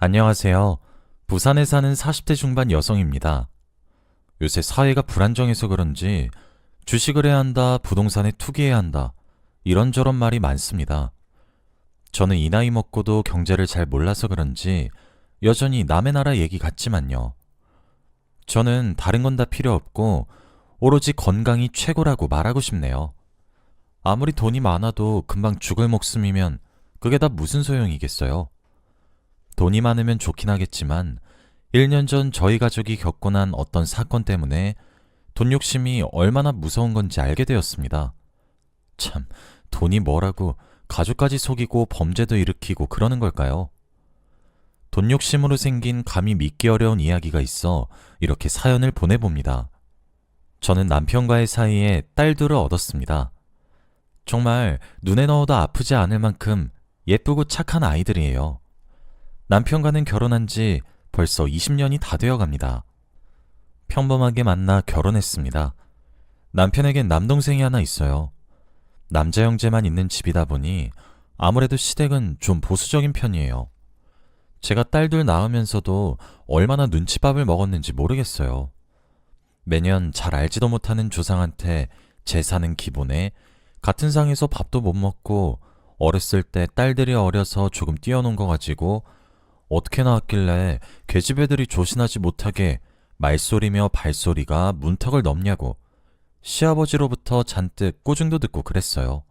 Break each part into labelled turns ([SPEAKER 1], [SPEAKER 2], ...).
[SPEAKER 1] 안녕하세요. 부산에 사는 40대 중반 여성입니다. 요새 사회가 불안정해서 그런지 주식을 해야 한다, 부동산에 투기해야 한다, 이런저런 말이 많습니다. 저는 이 나이 먹고도 경제를 잘 몰라서 그런지 여전히 남의 나라 얘기 같지만요. 저는 다른 건 다 필요 없고 오로지 건강이 최고라고 말하고 싶네요. 아무리 돈이 많아도 금방 죽을 목숨이면 그게 다 무슨 소용이겠어요? 돈이 많으면 좋긴 하겠지만 1년 전 저희 가족이 겪고 난 어떤 사건 때문에 돈 욕심이 얼마나 무서운 건지 알게 되었습니다. 참, 돈이 뭐라고 가족까지 속이고 범죄도 일으키고 그러는 걸까요? 돈 욕심으로 생긴 감히 믿기 어려운 이야기가 있어 이렇게 사연을 보내봅니다. 저는 남편과의 사이에 딸들을 얻었습니다. 정말 눈에 넣어도 아프지 않을 만큼 예쁘고 착한 아이들이에요. 남편과는 결혼한 지 벌써 20년이 다 되어 갑니다. 평범하게 만나 결혼했습니다. 남편에겐 남동생이 하나 있어요. 남자 형제만 있는 집이다 보니 아무래도 시댁은 좀 보수적인 편이에요. 제가 딸들 낳으면서도 얼마나 눈칫밥을 먹었는지 모르겠어요. 매년 잘 알지도 못하는 조상한테 제사는 기본에 같은 상에서 밥도 못 먹고 어렸을 때 딸들이 어려서 조금 띄워놓은 거 가지고 어떻게 나왔길래 계집애들이 조신하지 못하게 말소리며 발소리가 문턱을 넘냐고 시아버지로부터 잔뜩 꼬중도 듣고 그랬어요.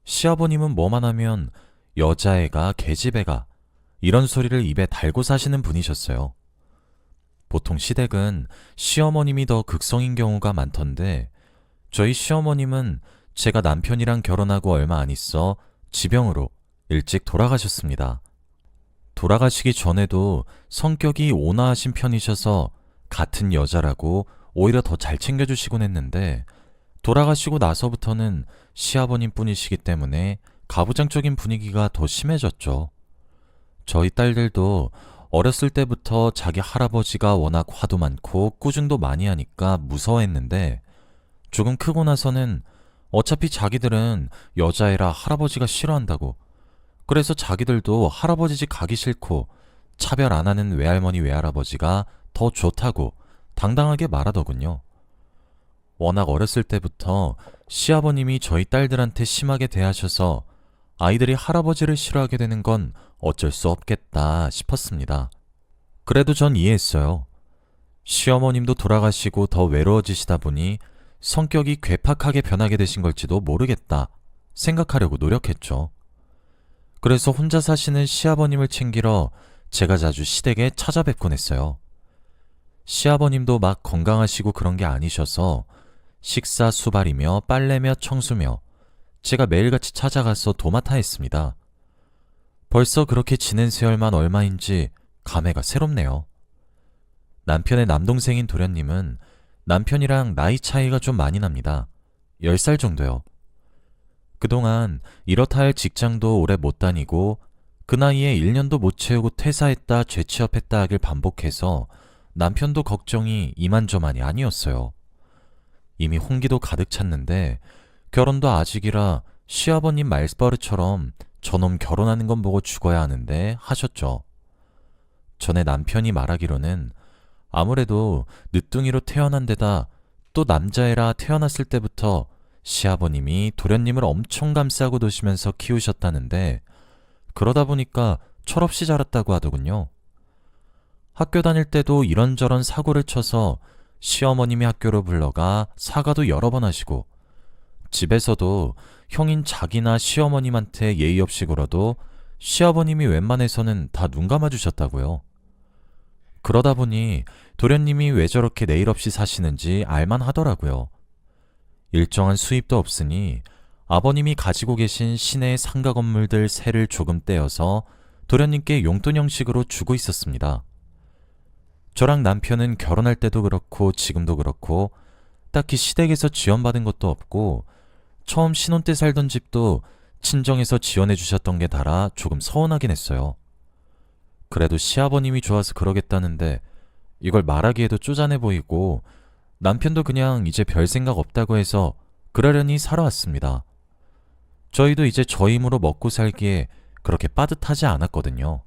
[SPEAKER 1] 시아버님은 뭐만 하면 여자애가 계집애가 이런 소리를 입에 달고 사시는 분이셨어요. 보통 시댁은 시어머님이 더 극성인 경우가 많던데 저희 시어머님은 제가 남편이랑 결혼하고 얼마 안 있어 지병으로 일찍 돌아가셨습니다. 돌아가시기 전에도 성격이 온화하신 편이셔서 같은 여자라고 오히려 더 잘 챙겨주시곤 했는데 돌아가시고 나서부터는 시아버님 뿐이시기 때문에 가부장적인 분위기가 더 심해졌죠. 저희 딸들도 어렸을 때부터 자기 할아버지가 워낙 화도 많고 꾸중도 많이 하니까 무서워했는데 조금 크고 나서는 어차피 자기들은 여자애라 할아버지가 싫어한다고 그래서 자기들도 할아버지 집 가기 싫고 차별 안 하는 외할머니 외할아버지가 더 좋다고 당당하게 말하더군요. 워낙 어렸을 때부터 시아버님이 저희 딸들한테 심하게 대하셔서 아이들이 할아버지를 싫어하게 되는 건 어쩔 수 없겠다 싶었습니다. 그래도 전 이해했어요. 시어머님도 돌아가시고 더 외로워지시다 보니 성격이 괴팍하게 변하게 되신 걸지도 모르겠다 생각하려고 노력했죠. 그래서 혼자 사시는 시아버님을 챙기러 제가 자주 시댁에 찾아뵙곤 했어요. 시아버님도 막 건강하시고 그런 게 아니셔서 식사 수발이며 빨래며 청소며 제가 매일같이 찾아가서 도맡아 했습니다. 벌써 그렇게 지낸 세월만 얼마인지 감회가 새롭네요. 남편의 남동생인 도련님은 남편이랑 나이 차이가 좀 많이 납니다. 10살 정도요. 그동안 이렇다 할 직장도 오래 못 다니고 그 나이에 1년도 못 채우고 퇴사했다 재취업했다 하길 반복해서 남편도 걱정이 이만저만이 아니었어요. 이미 홍기도 가득 찼는데 결혼도 아직이라 시아버님 말버릇처럼 저놈 결혼하는 건 보고 죽어야 하는데 하셨죠. 전에 남편이 말하기로는 아무래도 늦둥이로 태어난 데다 또 남자애라 태어났을 때부터 시아버님이 도련님을 엄청 감싸고 두시면서 키우셨다는데 그러다 보니까 철없이 자랐다고 하더군요. 학교 다닐 때도 이런저런 사고를 쳐서 시어머님이 학교로 불러가 사과도 여러 번 하시고 집에서도 형인 자기나 시어머님한테 예의 없이 굴어도 시아버님이 웬만해서는 다 눈 감아주셨다고요. 그러다 보니 도련님이 왜 저렇게 내일 없이 사시는지 알만 하더라고요. 일정한 수입도 없으니 아버님이 가지고 계신 시내 상가 건물들 세를 조금 떼어서 도련님께 용돈 형식으로 주고 있었습니다. 저랑 남편은 결혼할 때도 그렇고 지금도 그렇고 딱히 시댁에서 지원받은 것도 없고 처음 신혼 때 살던 집도 친정에서 지원해 주셨던 게 달아 조금 서운하긴 했어요. 그래도 시아버님이 좋아서 그러겠다는데 이걸 말하기에도 쪼잔해 보이고 남편도 그냥 이제 별 생각 없다고 해서 그러려니 살아왔습니다. 저희도 이제 저희 힘으로 먹고 살기에 그렇게 빠듯하지 않았거든요.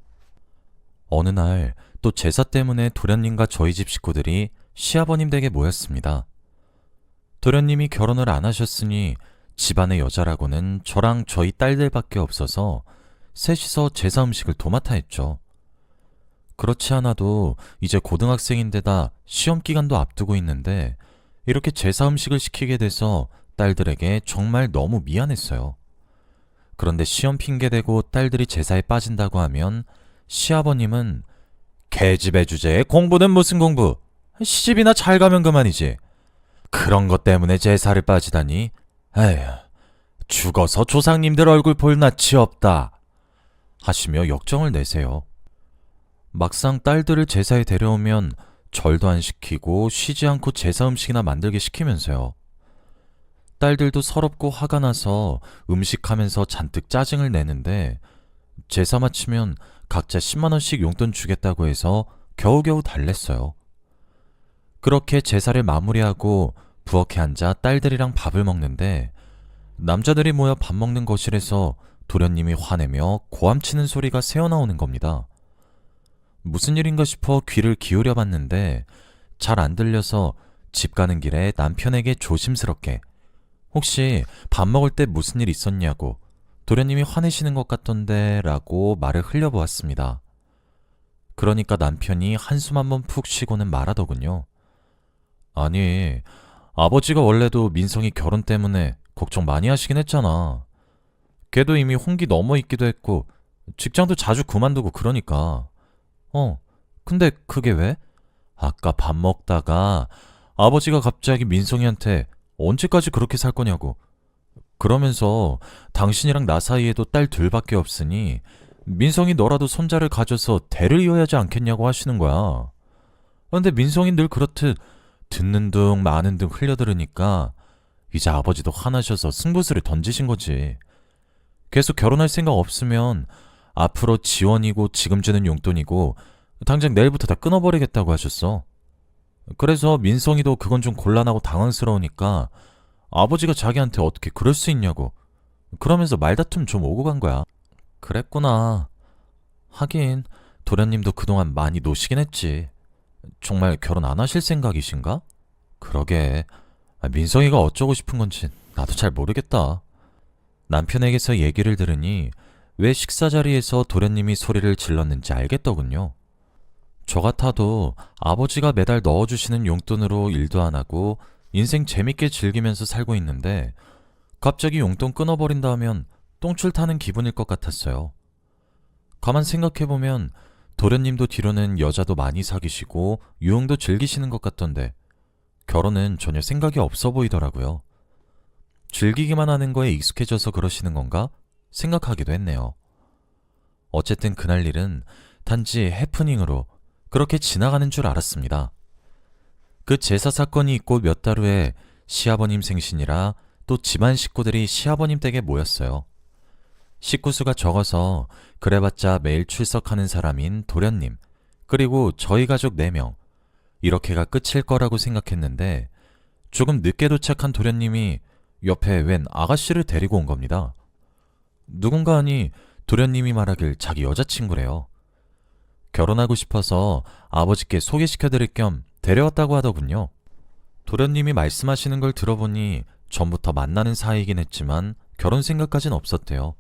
[SPEAKER 1] 어느 날 또 제사 때문에 도련님과 저희 집 식구들이 시아버님 댁에 모였습니다. 도련님이 결혼을 안 하셨으니 집안의 여자라고는 저랑 저희 딸들밖에 없어서 셋이서 제사 음식을 도맡아 했죠. 그렇지 않아도 이제 고등학생인데다 시험 기간도 앞두고 있는데 이렇게 제사 음식을 시키게 돼서 딸들에게 정말 너무 미안했어요. 그런데 시험 핑계대고 딸들이 제사에 빠진다고 하면 시아버님은 계집애 주제에 공부는 무슨 공부? 시집이나 잘 가면 그만이지. 그런 것 때문에 제사를 빠지다니. 에휴, 죽어서 조상님들 얼굴 볼 낯이 없다. 하시며 역정을 내세요. 막상 딸들을 제사에 데려오면 절도 안 시키고 쉬지 않고 제사 음식이나 만들게 시키면서요. 딸들도 서럽고 화가 나서 음식하면서 잔뜩 짜증을 내는데 제사 마치면 각자 10만 원씩 용돈 주겠다고 해서 겨우겨우 달랬어요. 그렇게 제사를 마무리하고 부엌에 앉아 딸들이랑 밥을 먹는데 남자들이 모여 밥 먹는 거실에서 도련님이 화내며 고함치는 소리가 새어나오는 겁니다. 무슨 일인가 싶어 귀를 기울여 봤는데 잘 안 들려서 집 가는 길에 남편에게 조심스럽게 혹시 밥 먹을 때 무슨 일 있었냐고 도련님이 화내시는 것 같던데 라고 말을 흘려보았습니다. 그러니까 남편이 한숨 한번 푹 쉬고는 말하더군요. 아니, 아버지가 원래도 민성이 결혼 때문에 걱정 많이 하시긴 했잖아. 걔도 이미 홍기 넘어 있기도 했고 직장도 자주 그만두고 그러니까. 근데 그게 왜? 아까 밥 먹다가 아버지가 갑자기 민성이한테 언제까지 그렇게 살 거냐고 그러면서 당신이랑 나 사이에도 딸 둘밖에 없으니 민성이 너라도 손자를 가져서 대를 이어야지 않겠냐고 하시는 거야. 근데 민성이 늘 그렇듯 듣는 둥 마는 둥 흘려들으니까 이제 아버지도 화나셔서 승부수를 던지신 거지. 계속 결혼할 생각 없으면 앞으로 지원이고 지금 주는 용돈이고 당장 내일부터 다 끊어버리겠다고 하셨어. 그래서 민성이도 그건 좀 곤란하고 당황스러우니까 아버지가 자기한테 어떻게 그럴 수 있냐고 그러면서 말다툼 좀 오고 간 거야. 그랬구나. 하긴 도련님도 그동안 많이 노시긴 했지. 정말 결혼 안 하실 생각이신가? 그러게. 민성이가 어쩌고 싶은 건지 나도 잘 모르겠다. 남편에게서 얘기를 들으니 왜 식사 자리에서 도련님이 소리를 질렀는지 알겠더군요. 저 같아도 아버지가 매달 넣어주시는 용돈으로 일도 안 하고 인생 재밌게 즐기면서 살고 있는데 갑자기 용돈 끊어버린다 하면 똥줄 타는 기분일 것 같았어요. 가만 생각해보면 도련님도 뒤로는 여자도 많이 사귀시고 유흥도 즐기시는 것 같던데 결혼은 전혀 생각이 없어 보이더라고요. 즐기기만 하는 거에 익숙해져서 그러시는 건가 생각하기도 했네요. 어쨌든 그날 일은 단지 해프닝으로 그렇게 지나가는 줄 알았습니다. 그 제사 사건이 있고 몇 달 후에 시아버님 생신이라 또 집안 식구들이 시아버님 댁에 모였어요. 식구수가 적어서 그래봤자 매일 출석하는 사람인 도련님 그리고 저희 가족 4명 이렇게가 끝일 거라고 생각했는데 조금 늦게 도착한 도련님이 옆에 웬 아가씨를 데리고 온 겁니다. 누군가 하니 도련님이 말하길 자기 여자친구래요. 결혼하고 싶어서 아버지께 소개시켜드릴 겸 데려왔다고 하더군요. 도련님이 말씀하시는 걸 들어보니 전부터 만나는 사이이긴 했지만 결혼 생각까진 없었대요.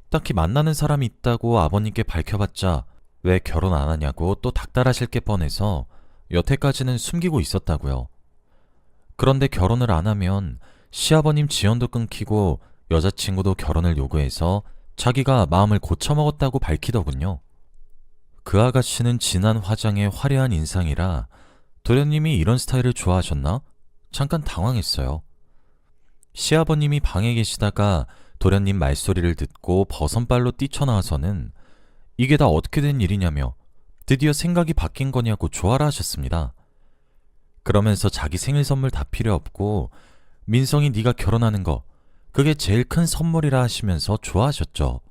[SPEAKER 1] 딱히 만나는 사람이 있다고 아버님께 밝혀봤자 왜 결혼 안 하냐고 또 닥달하실 게 뻔해서 여태까지는 숨기고 있었다고요. 그런데 결혼을 안 하면 시아버님 지원도 끊기고 여자친구도 결혼을 요구해서 자기가 마음을 고쳐먹었다고 밝히더군요. 그 아가씨는 진한 화장에 화려한 인상이라 도련님이 이런 스타일을 좋아하셨나? 잠깐 당황했어요. 시아버님이 방에 계시다가 도련님 말소리를 듣고 버선발로 뛰쳐나와서는 이게 다 어떻게 된 일이냐며 드디어 생각이 바뀐 거냐고 조아라 하셨습니다. 그러면서 자기 생일 선물 다 필요 없고 민성이 네가 결혼하는 거 그게 제일 큰 선물이라 하시면서 좋아하셨죠.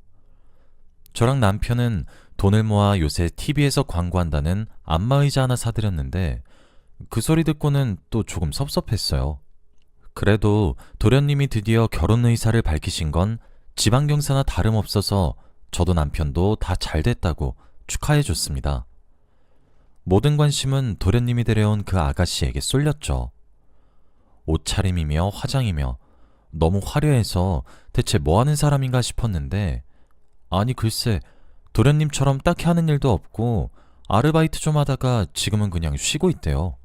[SPEAKER 1] 저랑 남편은 돈을 모아 요새 TV에서 광고한다는 안마의자 하나 사드렸는데 그 소리 듣고는 또 조금 섭섭했어요. 그래도 도련님이 드디어 결혼 의사를 밝히신 건 지방경사나 다름없어서 저도 남편도 다 잘 됐다고 축하해줬습니다. 모든 관심은 도련님이 데려온 그 아가씨에게 쏠렸죠. 옷차림이며 화장이며 너무 화려해서 대체 뭐 하는 사람인가 싶었는데, 아니 글쎄, 도련님처럼 딱히 하는 일도 없고 아르바이트 좀 하다가 지금은 그냥 쉬고 있대요.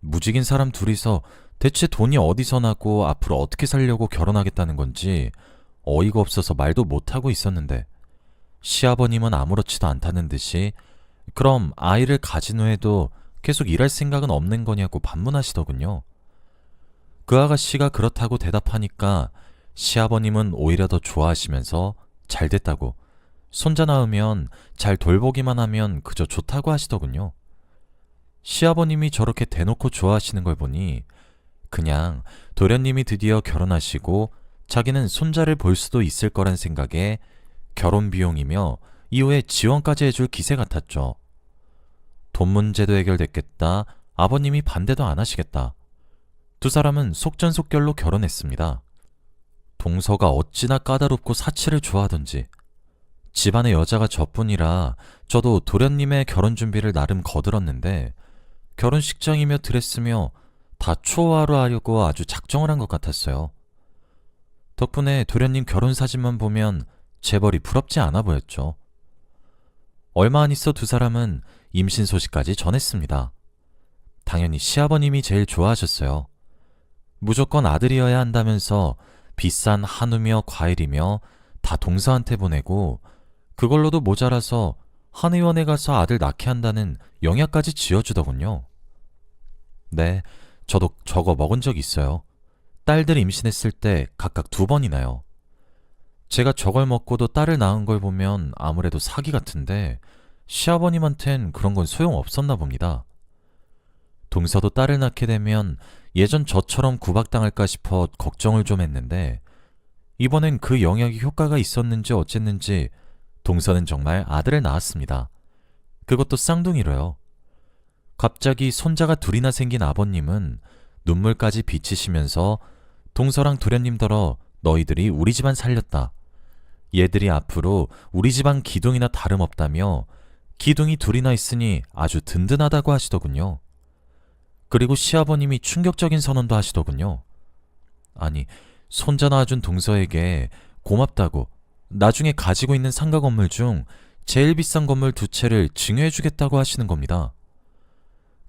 [SPEAKER 1] 무직인 사람 둘이서 대체 돈이 어디서 나고 앞으로 어떻게 살려고 결혼하겠다는 건지 어이가 없어서 말도 못하고 있었는데, 시아버님은 아무렇지도 않다는 듯이 그럼 아이를 가진 후에도 계속 일할 생각은 없는 거냐고 반문하시더군요. 그 아가씨가 그렇다고 대답하니까 시아버님은 오히려 더 좋아하시면서 잘 됐다고, 손자 낳으면 잘 돌보기만 하면 그저 좋다고 하시더군요. 시아버님이 저렇게 대놓고 좋아하시는 걸 보니 그냥 도련님이 드디어 결혼하시고 자기는 손자를 볼 수도 있을 거란 생각에 결혼 비용이며 이후에 지원까지 해줄 기세 같았죠. 돈 문제도 해결됐겠다, 아버님이 반대도 안 하시겠다. 두 사람은 속전속결로 결혼했습니다. 동서가 어찌나 까다롭고 사치를 좋아하던지 집안의 여자가 저뿐이라 저도 도련님의 결혼 준비를 나름 거들었는데, 결혼식장이며 드레스며 다 초호화로 하려고 아주 작정을 한 것 같았어요. 덕분에 도련님 결혼 사진만 보면 재벌이 부럽지 않아 보였죠. 얼마 안 있어 두 사람은 임신 소식까지 전했습니다. 당연히 시아버님이 제일 좋아하셨어요. 무조건 아들이어야 한다면서 비싼 한우며 과일이며 다 동서한테 보내고 그걸로도 모자라서 한의원에 가서 아들 낳게 한다는 영약까지 지어주더군요. 네, 저도 저거 먹은 적 있어요. 딸들 임신했을 때 각각 2번이나요. 제가 저걸 먹고도 딸을 낳은 걸 보면 아무래도 사기 같은데 시아버님한텐 그런 건 소용없었나 봅니다. 동서도 딸을 낳게 되면 예전 저처럼 구박당할까 싶어 걱정을 좀 했는데, 이번엔 그 영약이 효과가 있었는지 어쨌는지 동서는 정말 아들을 낳았습니다. 그것도 쌍둥이로요. 갑자기 손자가 둘이나 생긴 아버님은 눈물까지 비치시면서 동서랑 도련님더러 너희들이 우리 집안 살렸다. 얘들이 앞으로 우리 집안 기둥이나 다름없다며 기둥이 둘이나 있으니 아주 든든하다고 하시더군요. 그리고 시아버님이 충격적인 선언도 하시더군요. 아니, 손자 낳아준 동서에게 고맙다고 나중에 가지고 있는 상가 건물 중 제일 비싼 건물 2채를 증여해주겠다고 하시는 겁니다.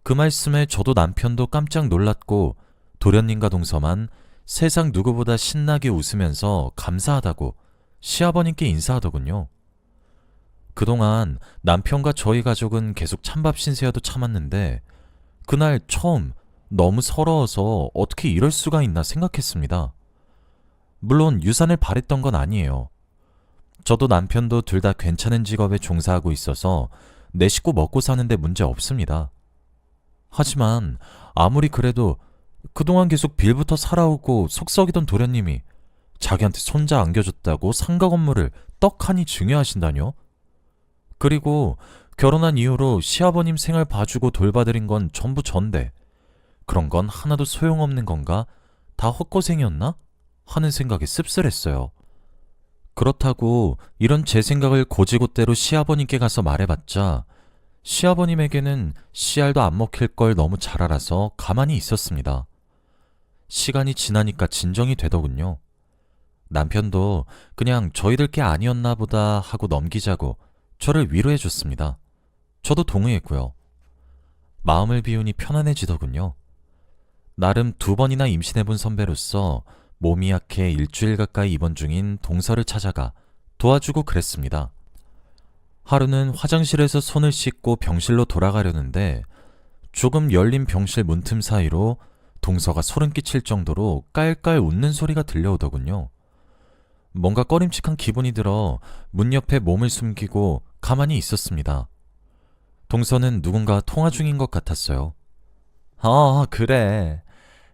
[SPEAKER 1] 그 말씀에 저도 남편도 깜짝 놀랐고 도련님과 동서만 세상 누구보다 신나게 웃으면서 감사하다고 시아버님께 인사하더군요. 그동안 남편과 저희 가족은 계속 찬밥 신세여도 참았는데 그날 처음 너무 서러워서 어떻게 이럴 수가 있나 생각했습니다. 물론 유산을 바랬던 건 아니에요. 저도 남편도 둘 다 괜찮은 직업에 종사하고 있어서 내 식구 먹고 사는데 문제 없습니다. 하지만 아무리 그래도 그동안 계속 빌부터 살아오고 속썩이던 도련님이 자기한테 손자 안겨줬다고 상가 건물을 떡하니 증여하신다뇨? 그리고 결혼한 이후로 시아버님 생활 봐주고 돌봐드린 건 전부 전데 그런 건 하나도 소용없는 건가? 다 헛고생이었나? 하는 생각에 씁쓸했어요. 그렇다고 이런 제 생각을 고지고대로 시아버님께 가서 말해봤자 시아버님에게는 씨알도 안 먹힐 걸 너무 잘 알아서 가만히 있었습니다. 시간이 지나니까 진정이 되더군요. 남편도 그냥 저희들 게 아니었나 보다 하고 넘기자고 저를 위로해줬습니다. 저도 동의했고요. 마음을 비우니 편안해지더군요. 나름 2번이나 임신해본 선배로서 몸이 약해 일주일 가까이 입원 중인 동서를 찾아가 도와주고 그랬습니다. 하루는 화장실에서 손을 씻고 병실로 돌아가려는데 조금 열린 병실 문틈 사이로 동서가 소름 끼칠 정도로 깔깔 웃는 소리가 들려오더군요. 뭔가 꺼림칙한 기분이 들어 문 옆에 몸을 숨기고 가만히 있었습니다. 동서는 누군가 통화 중인 것 같았어요. 아, 그래.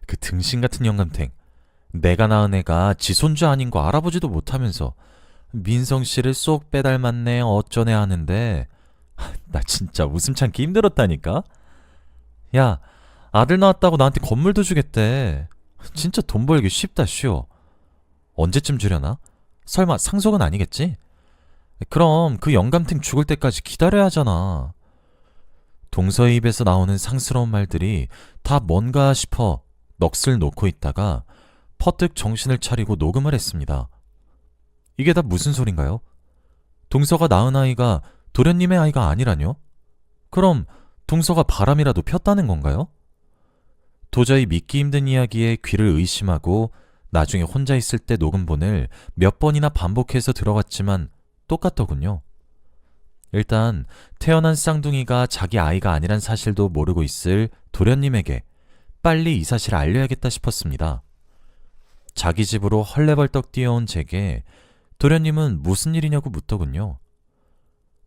[SPEAKER 1] 그 등신 같은 영감탱. 내가 낳은 애가 지 손주 아닌 거 알아보지도 못하면서 민성 씨를 쏙 빼닮았네 어쩌네 하는데 나 진짜 웃음 참기 힘들었다니까? 야, 아들 낳았다고 나한테 건물도 주겠대. 진짜 돈 벌기 쉽다 쉬워. 언제쯤 주려나? 설마 상속은 아니겠지? 그럼 그 영감탱 죽을 때까지 기다려야 하잖아. 동서의 입에서 나오는 상스러운 말들이 다 뭔가 싶어 넋을 놓고 있다가 퍼뜩 정신을 차리고 녹음을 했습니다. 이게 다 무슨 소린가요? 동서가 낳은 아이가 도련님의 아이가 아니라뇨? 그럼 동서가 바람이라도 폈다는 건가요? 도저히 믿기 힘든 이야기에 귀를 의심하고 나중에 혼자 있을 때 녹음본을 몇 번이나 반복해서 들어갔지만 똑같더군요. 일단 태어난 쌍둥이가 자기 아이가 아니란 사실도 모르고 있을 도련님에게 빨리 이 사실을 알려야겠다 싶었습니다. 자기 집으로 헐레벌떡 뛰어온 제게 도련님은 무슨 일이냐고 묻더군요.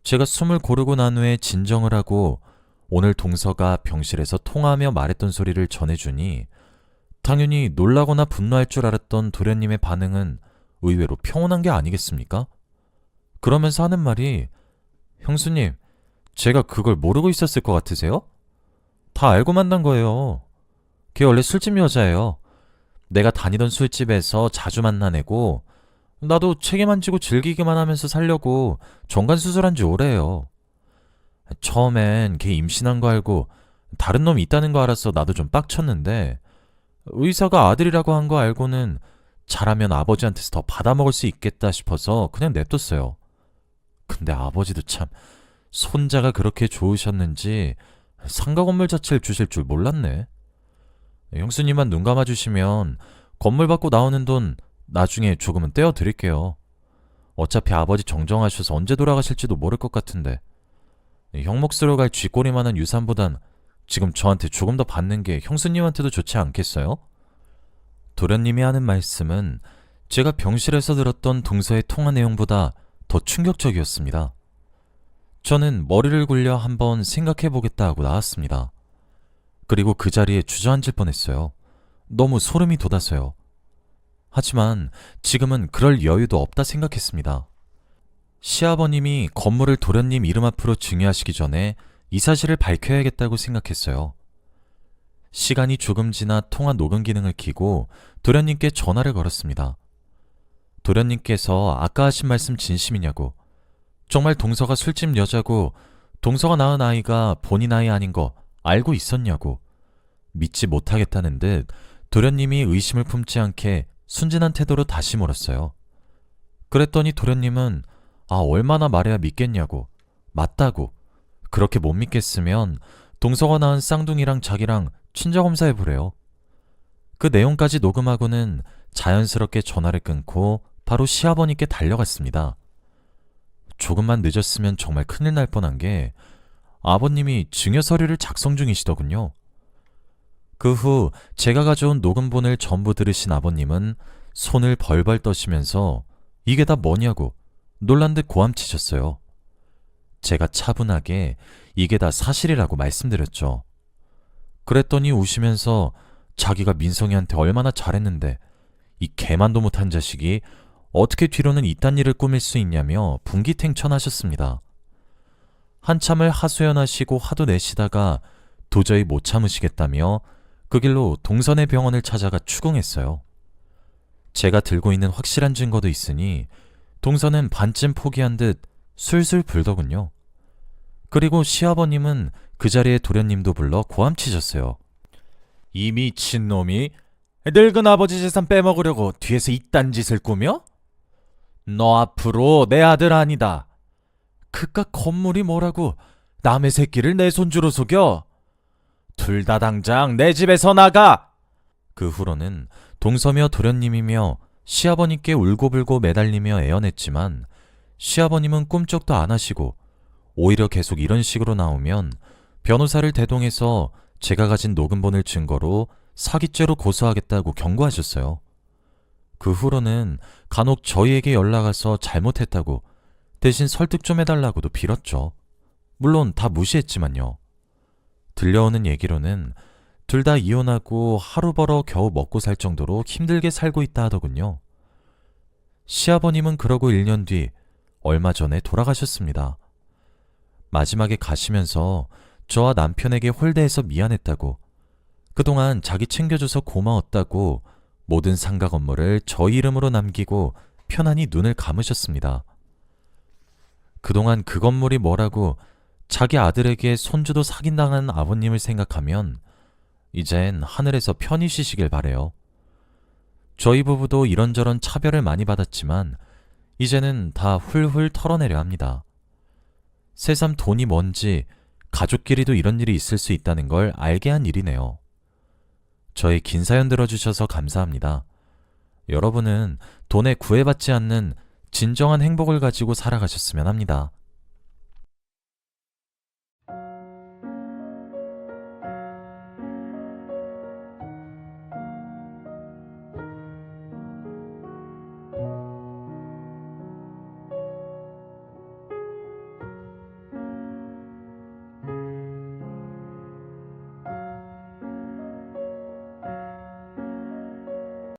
[SPEAKER 1] 제가 숨을 고르고 난 후에 진정을 하고 오늘 동서가 병실에서 통화하며 말했던 소리를 전해주니 당연히 놀라거나 분노할 줄 알았던 도련님의 반응은 의외로 평온한 게 아니겠습니까? 그러면서 하는 말이 형수님, 제가 그걸 모르고 있었을 것 같으세요? 다 알고 만난 거예요. 걔 원래 술집 여자예요. 내가 다니던 술집에서 자주 만난 애고 나도 책임 안 지고 즐기기만 하면서 살려고 정관수술한 지 오래예요. 처음엔 걔 임신한 거 알고 다른 놈 있다는 거 알아서 나도 좀 빡쳤는데 의사가 아들이라고 한 거 알고는 잘하면 아버지한테서 더 받아먹을 수 있겠다 싶어서 그냥 냅뒀어요. 근데 아버지도 참 손자가 그렇게 좋으셨는지 상가 건물 자체를 주실 줄 몰랐네. 형수님만 눈 감아주시면 건물 받고 나오는 돈 나중에 조금은 떼어드릴게요. 어차피 아버지 정정하셔서 언제 돌아가실지도 모를 것 같은데 형 몫으로 갈 쥐꼬리만한 유산보단 지금 저한테 조금 더 받는 게 형수님한테도 좋지 않겠어요? 도련님이 하는 말씀은 제가 병실에서 들었던 동서의 통화 내용보다 더 충격적이었습니다. 저는 머리를 굴려 한번 생각해보겠다 하고 나왔습니다. 그리고 그 자리에 주저앉을 뻔했어요. 너무 소름이 돋아서요. 하지만 지금은 그럴 여유도 없다 생각했습니다. 시아버님이 건물을 도련님 이름 앞으로 증여하시기 전에 이 사실을 밝혀야겠다고 생각했어요. 시간이 조금 지나 통화 녹음 기능을 켜고 도련님께 전화를 걸었습니다. 도련님께서 아까 하신 말씀 진심이냐고, 정말 동서가 술집 여자고 동서가 낳은 아이가 본인 아이 아닌 거 알고 있었냐고, 믿지 못하겠다는 듯 도련님이 의심을 품지 않게 순진한 태도로 다시 물었어요. 그랬더니 도련님은 얼마나 말해야 믿겠냐고, 맞다고, 그렇게 못 믿겠으면 동서가 낳은 쌍둥이랑 자기랑 친자검사 해보래요. 그 내용까지 녹음하고는 자연스럽게 전화를 끊고 바로 시아버님께 달려갔습니다. 조금만 늦었으면 정말 큰일 날 뻔한 게 아버님이 증여 서류를 작성 중이시더군요. 그 후 제가 가져온 녹음본을 전부 들으신 아버님은 손을 벌벌 떠시면서 이게 다 뭐냐고 놀란 듯 고함치셨어요. 제가 차분하게 이게 다 사실이라고 말씀드렸죠. 그랬더니 우시면서 자기가 민성이한테 얼마나 잘했는데 이 개만도 못한 자식이 어떻게 뒤로는 이딴 일을 꾸밀 수 있냐며 분기탱천하셨습니다. 한참을 하소연하시고 화도 내시다가 도저히 못 참으시겠다며 그 길로 동선의 병원을 찾아가 추궁했어요. 제가 들고 있는 확실한 증거도 있으니 동선은 반쯤 포기한 듯 술술 불더군요. 그리고 시아버님은 그 자리에 도련님도 불러 고함치셨어요. 이 미친놈이 늙은 아버지 재산 빼먹으려고 뒤에서 이딴 짓을 꾸며? 너 앞으로 내 아들 아니다. 그깟 건물이 뭐라고 남의 새끼를 내 손주로 속여? 둘 다 당장 내 집에서 나가! 그 후로는 동서며 도련님이며 시아버님께 울고불고 매달리며 애원했지만 시아버님은 꿈쩍도 안 하시고 오히려 계속 이런 식으로 나오면 변호사를 대동해서 제가 가진 녹음본을 증거로 사기죄로 고소하겠다고 경고하셨어요. 그 후로는 간혹 저희에게 연락와서 잘못했다고 대신 설득 좀 해달라고도 빌었죠. 물론 다 무시했지만요. 들려오는 얘기로는 둘 다 이혼하고 하루 벌어 겨우 먹고 살 정도로 힘들게 살고 있다 하더군요. 시아버님은 그러고 1년 뒤 얼마 전에 돌아가셨습니다. 마지막에 가시면서 저와 남편에게 홀대해서 미안했다고, 그동안 자기 챙겨줘서 고마웠다고 모든 상가 건물을 저희 이름으로 남기고 편안히 눈을 감으셨습니다. 그동안 그 건물이 뭐라고 자기 아들에게 손주도 사기당한 아버님을 생각하면 이젠 하늘에서 편히 쉬시길 바래요. 저희 부부도 이런저런 차별을 많이 받았지만 이제는 다 훌훌 털어내려 합니다. 새삼 돈이 뭔지 가족끼리도 이런 일이 있을 수 있다는 걸 알게 한 일이네요. 저의 긴 사연 들어주셔서 감사합니다. 여러분은 돈에 구애받지 않는 진정한 행복을 가지고 살아가셨으면 합니다.